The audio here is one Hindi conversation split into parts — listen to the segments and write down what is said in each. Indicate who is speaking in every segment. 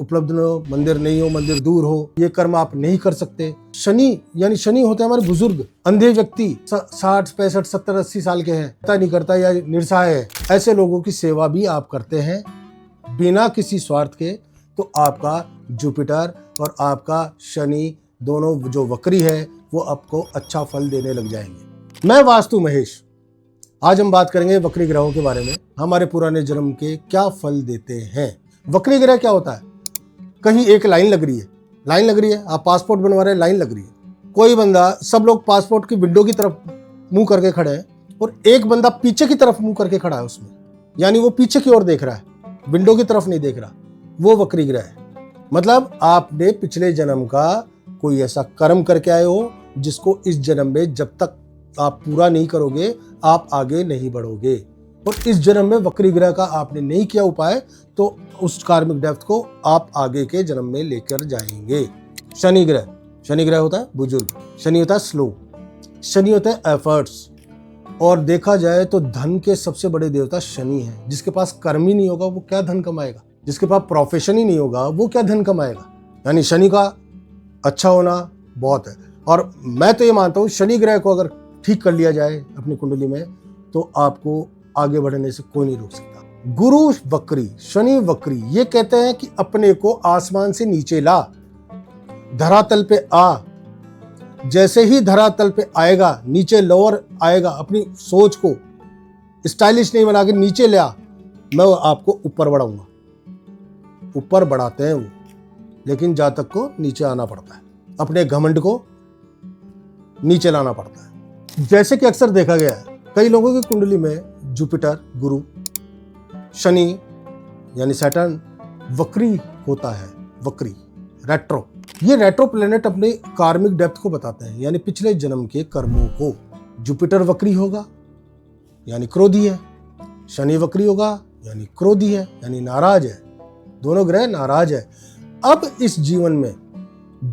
Speaker 1: उपलब्ध न हो, मंदिर नहीं हो, मंदिर दूर हो, ये कर्म आप नहीं कर सकते। शनि यानी शनि होते हैं हमारे बुजुर्ग, अंधे व्यक्ति 60, 65, 70, 80 साल के हैं, पता नहीं करता या निरसहाय है, ऐसे लोगों की सेवा भी आप करते हैं बिना किसी स्वार्थ के, तो आपका जुपिटर और आपका शनि दोनों जो वक्री है वो आपको अच्छा फल देने लग जाएंगे। मैं वास्तु महेश, आज हम बात करेंगे वक्री ग्रहों के बारे में, हमारे पुराने जन्म के क्या फल देते हैं। वक्री ग्रह क्या होता है? कहीं एक लाइन लग रही है, आप पासपोर्ट बनवा रहे हैं, लाइन लग रही है, कोई बंदा, सब लोग पासपोर्ट की विंडो की तरफ मुंह करके खड़े हैं और एक बंदा पीछे की तरफ मुंह करके खड़ा है उसमें, यानी वो पीछे की ओर देख रहा है, विंडो की तरफ नहीं देख रहा, वो वक्री ग्रह है। मतलब आपने पिछले जन्म का कोई ऐसा कर्म करके आए हो जिसको इस जन्म में जब तक आप पूरा नहीं करोगे आप आगे नहीं बढ़ोगे, और इस जन्म में वक्री ग्रह का आपने नहीं किया उपाय तो उस कार्मिक डेप्थ को आप आगे के जन्म में लेकर जाएंगे। शनि ग्रह होता है बुजुर्ग, शनि होता है स्लो, शनि होता है एफर्ट्स, और देखा जाए तो धन के सबसे बड़े देवता शनि है। जिसके पास कर्म ही नहीं होगा वो क्या धन कमाएगा, जिसके पास प्रोफेशन ही नहीं होगा वो क्या धन कमाएगा। यानी शनि का अच्छा होना बहुत है, और मैं तो ये मानता हूँ शनि ग्रह को अगर ठीक कर लिया जाए अपनी कुंडली में तो आपको आगे बढ़ने से कोई नहीं रोक सकता। गुरु वक्री, शनि वक्री, ये कहते हैं कि अपने को आसमान से नीचे ला, धरातल पे आ, जैसे ही धरातल पे आएगा नीचे लोअर आएगा, अपनी सोच को स्टाइलिश नहीं बना के नीचे ले आ, मैं आपको ऊपर बढ़ाऊंगा। ऊपर बढ़ाते हैं वो, लेकिन जातक को नीचे आना पड़ता है, अपने घमंड को नीचे लाना पड़ता है। जैसे कि अक्सर देखा गया है कई लोगों की कुंडली में जुपिटर गुरु, शनि यानी सैटर्न वक्री होता है, वक्री रेट्रो। ये रेट्रो प्लेनेट अपने कार्मिक डेप्थ को बताते हैं, यानी पिछले जन्म के कर्मों को। जुपिटर वक्री होगा यानी क्रोधी है, शनि वक्री होगा यानी क्रोधी है, यानी नाराज है, दोनों ग्रह नाराज है। अब इस जीवन में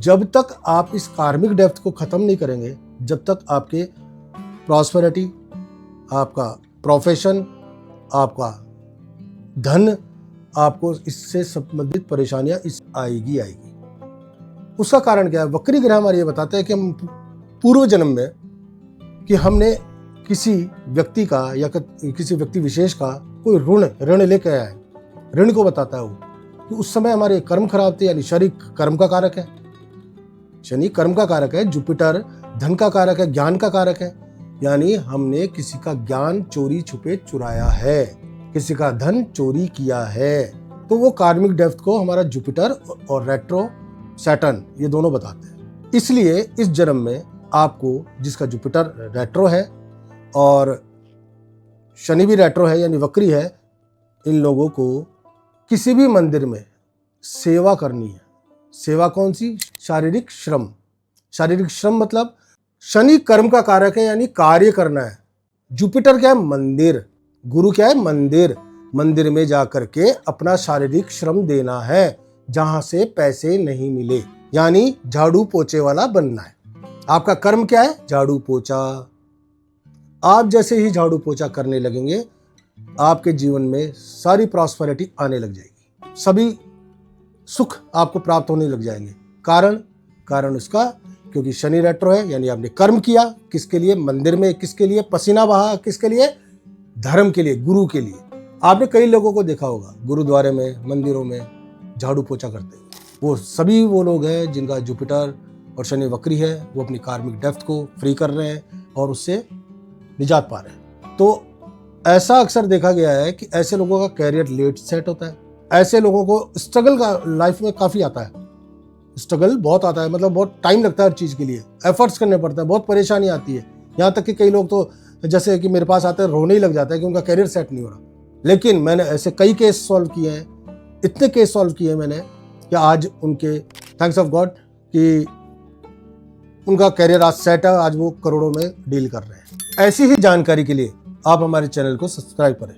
Speaker 1: जब तक आप इस कार्मिक डेप्थ को खत्म नहीं करेंगे, जब तक आपके प्रॉस्पेरिटी, आपका प्रोफेशन, आपका धन, आपको इससे संबंधित परेशानियां आएगी। उसका कारण क्या है? वक्री ग्रह हमारे ये बताते हैं कि हम पूर्व जन्म में कि हमने किसी व्यक्ति का या किसी व्यक्ति विशेष का कोई ऋण लेके आया है, ऋण को बताता है वो कि उस समय हमारे कर्म खराब थे, यानी शनि कर्म का कारक है, शनि कर्म का कारक है, जुपिटर धन का कारक है, ज्ञान का कारक है, यानी हमने किसी का ज्ञान चोरी छुपे चुराया है, किसी का धन चोरी किया है, तो वो कार्मिक डेप्थ को हमारा जुपिटर और रेट्रो सैटर्न ये दोनों बताते हैं। इसलिए इस जन्म में आपको, जिसका जुपिटर रेट्रो है और शनि भी रेट्रो है यानी वक्री है, इन लोगों को किसी भी मंदिर में सेवा करनी है। सेवा कौन सी? शारीरिक श्रम। शारीरिक श्रम मतलब शनि कर्म का कारक है यानी कार्य करना है, जुपिटर क्या है? मंदिर, गुरु क्या है? मंदिर। मंदिर में जाकर के अपना शारीरिक श्रम देना है जहां से पैसे नहीं मिले, यानी झाड़ू पोछे वाला बनना है। आपका कर्म क्या है? झाड़ू पोछा। आप जैसे ही झाड़ू पोछा करने लगेंगे आपके जीवन में सारी प्रॉस्पेरिटी आने लग जाएगी, सभी सुख आपको प्राप्त होने लग जाएंगे। कारण उसका क्योंकि शनि रेट्रो है, यानी आपने कर्म किया किसके लिए? मंदिर में। किसके लिए? पसीना बहा किसके लिए? धर्म के लिए, गुरु के लिए। आपने कई लोगों को देखा होगा गुरुद्वारे में, मंदिरों में झाड़ू पोछा करते हैं, वो सभी वो लोग हैं जिनका जुपिटर और शनि वक्री है, वो अपनी कार्मिक डेप्थ को फ्री कर रहे हैं और उससे निजात पा रहे हैं। तो ऐसा अक्सर देखा गया है कि ऐसे लोगों का कैरियर लेट सेट होता है, ऐसे लोगों को स्ट्रगल का लाइफ में काफ़ी आता है, स्ट्रगल बहुत आता है, मतलब बहुत टाइम लगता है हर चीज़ के लिए, एफर्ट्स करने पड़ते हैं, बहुत परेशानी आती है। यहाँ तक कि कई लोग तो जैसे कि मेरे पास आते हैं रोने ही लग जाता है कि उनका कैरियर सेट नहीं हो रहा। लेकिन मैंने ऐसे कई केस सॉल्व किए हैं, इतने केस सॉल्व किए हैं मैंने कि आज उनके थैंक्स ऑफ गॉड कि उनका कैरियर आज सेट है, आज वो करोड़ों में डील कर रहे हैं। ऐसी ही जानकारी के लिए आप हमारे चैनल को सब्सक्राइब करें।